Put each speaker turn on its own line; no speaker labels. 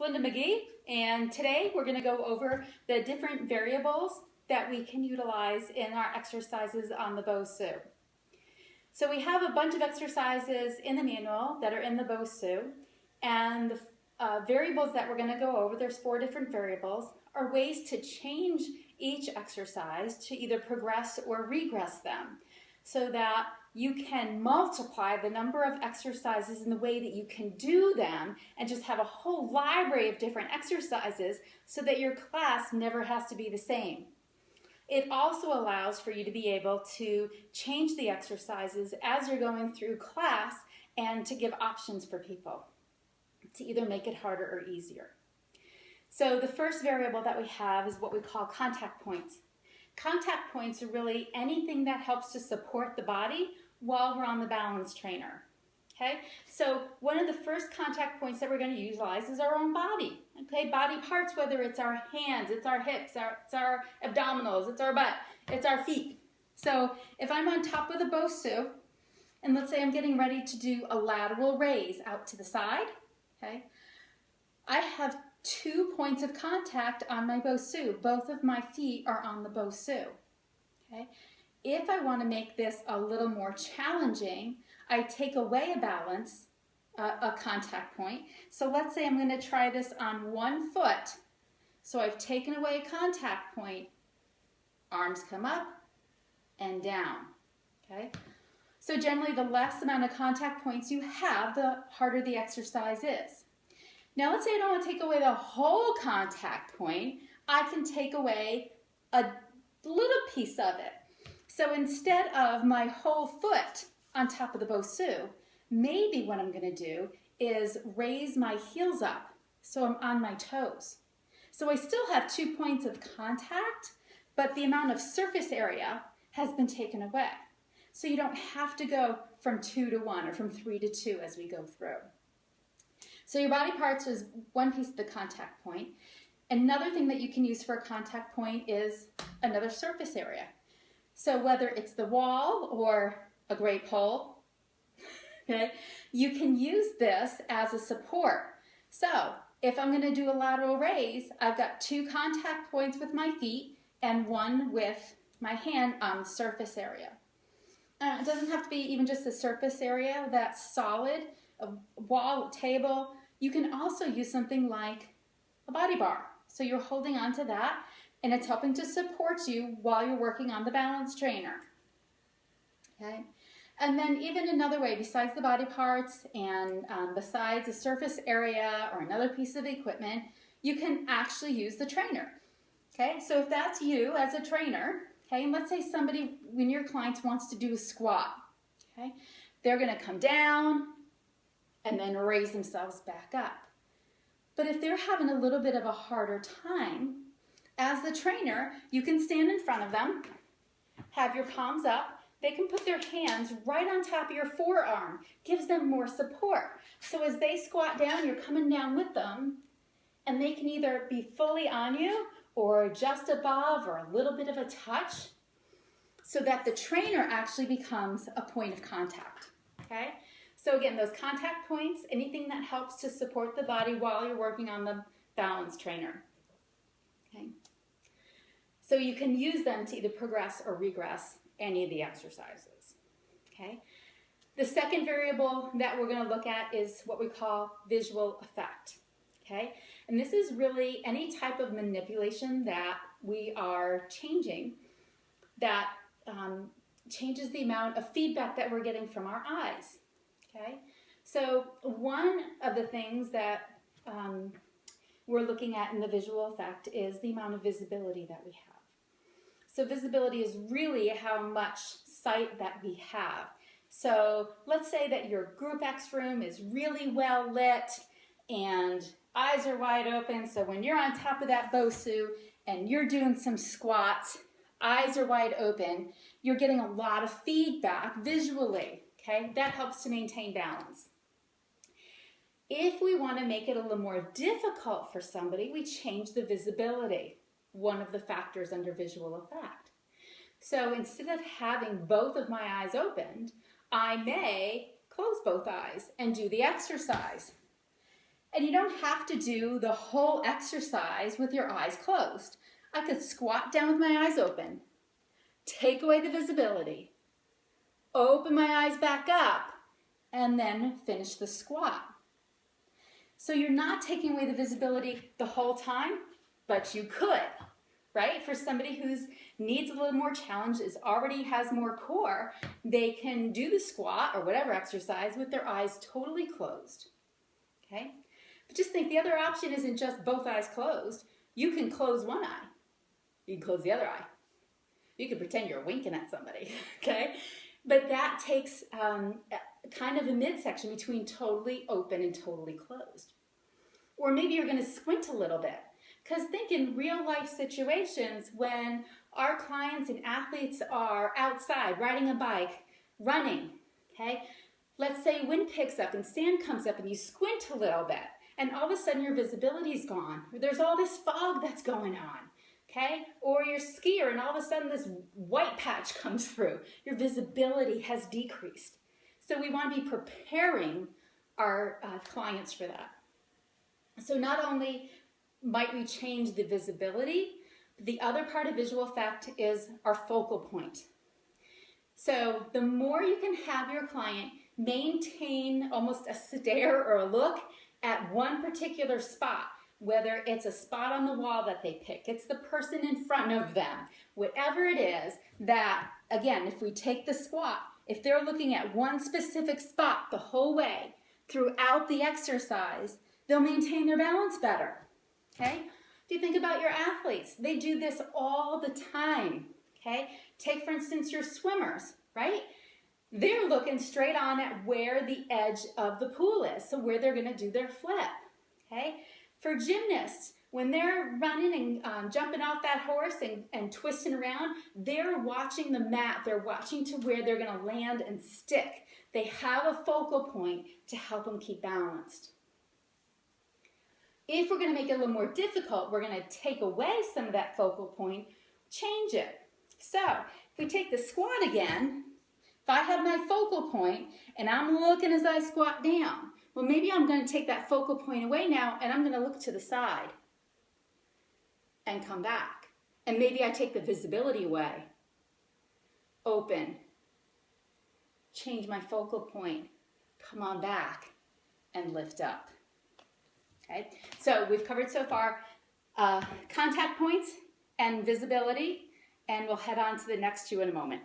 Linda Magee, and today we're going to go over the different variables that we can utilize in our exercises on the BOSU. So we have a bunch of exercises in the manual that are in the BOSU, and the variables that we're going to go over, there's 4 different variables, are ways to change each exercise to either progress or regress them so that you can multiply the number of exercises in the way that you can do them and just have a whole library of different exercises so that your class never has to be the same. It also allows for you to be able to change the exercises as you're going through class and to give options for people to either make it harder or easier. So the first variable that we have is what we call contact points. Contact points are really anything that helps to support the body while we're on the balance trainer. Okay, so one of the first contact points that we're going to utilize is our own body. Okay, body parts, whether it's our hands, it's our hips, it's our abdominals, it's our butt, it's our feet. So if I'm on top of the BOSU, and let's say I'm getting ready to do a lateral raise out to the side, okay, I have 2 points of contact on my BOSU. Both of my feet are on the BOSU. Okay? If I want to make this a little more challenging, I take away a balance, a contact point. So let's say I'm going to try this on one foot. So I've taken away a contact point. Arms come up and down. Okay? So generally, the less amount of contact points you have, the harder the exercise is. Now let's say I don't want to take away the whole contact point. I can take away a little piece of it. So instead of my whole foot on top of the BOSU, maybe what I'm going to do is raise my heels up so I'm on my toes. So I still have 2 points of contact, but the amount of surface area has been taken away. So you don't have to go from 2 to 1 or from 3 to 2 as we go through. So your body parts is one piece of the contact point. Another thing that you can use for a contact point is another surface area. So whether it's the wall or a great pole, okay, you can use this as a support. So if I'm going to do a lateral raise, I've got 2 contact points with my feet and 1 with my hand on the surface area. It doesn't have to be even just the surface area that's solid, a wall, table. You can also use something like a body bar. So you're holding on to that and it's helping to support you while you're working on the balance trainer. Okay? And then even another way, besides the body parts and besides a surface area or another piece of equipment, you can actually use the trainer. Okay? So if that's you as a trainer, okay, and let's say somebody, when your client wants to do a squat, okay, they're going to come down and then raise themselves back up. But if they're having a little bit of a harder time, as the trainer, you can stand in front of them, have your palms up, they can put their hands right on top of your forearm, gives them more support. So as they squat down, you're coming down with them, and they can either be fully on you or just above or a little bit of a touch, so that the trainer actually becomes a point of contact, okay? So again, those contact points, anything that helps to support the body while you're working on the balance trainer. Okay? So you can use them to either progress or regress any of the exercises. Okay? The second variable that we're going to look at is what we call visual effect. Okay? And this is really any type of manipulation that we are changing that changes the amount of feedback that we're getting from our eyes. Okay, so one of the things that we're looking at in the visual effect is the amount of visibility that we have. So visibility is really how much sight that we have. So let's say that your Group X room is really well lit and eyes are wide open. So when you're on top of that BOSU and you're doing some squats, eyes are wide open, you're getting a lot of feedback visually. Okay, that helps to maintain balance. If we want to make it a little more difficult for somebody, we change the visibility, one of the factors under visual effect. So instead of having both of my eyes opened, I may close both eyes and do the exercise. And you don't have to do the whole exercise with your eyes closed. I could squat down with my eyes open, take away the visibility, open my eyes back up, and then finish the squat. So you're not taking away the visibility the whole time, but you could, right? For somebody who needs a little more challenge, already has more core, they can do the squat or whatever exercise with their eyes totally closed, okay? But just think, the other option isn't just both eyes closed. You can close one eye. You can close the other eye. You can pretend you're winking at somebody, okay? But that takes kind of a midsection between totally open and totally closed. Or maybe you're going to squint a little bit. Because think in real life situations when our clients and athletes are outside riding a bike, running, okay? Let's say wind picks up and sand comes up and you squint a little bit and all of a sudden your visibility is gone. There's all this fog that's going on, okay? Or you're a skier and all of a sudden this white patch comes through. Your visibility has decreased. So we want to be preparing our clients for that. So not only might we change the visibility, the other part of visual effect is our focal point. So the more you can have your client maintain almost a stare or a look at one particular spot, whether it's a spot on the wall that they pick, it's the person in front of them, whatever it is, that, again, if we take the squat, if they're looking at one specific spot the whole way throughout the exercise, they'll maintain their balance better, okay? If you think about your athletes, they do this all the time, okay? Take, for instance, your swimmers, right? They're looking straight on at where the edge of the pool is, so where they're gonna do their flip, okay? For gymnasts, when they're running and jumping off that horse and twisting around, they're watching the mat. They're watching to where they're going to land and stick. They have a focal point to help them keep balanced. If we're going to make it a little more difficult, we're going to take away some of that focal point, change it. So if we take the squat again, if I have my focal point and I'm looking as I squat down, well, maybe I'm going to take that focal point away now and I'm going to look to the side and come back. And maybe I take the visibility away. Open. Change my focal point. Come on back and lift up. Okay, so we've covered so far contact points and visibility, and we'll head on to the next two in a moment.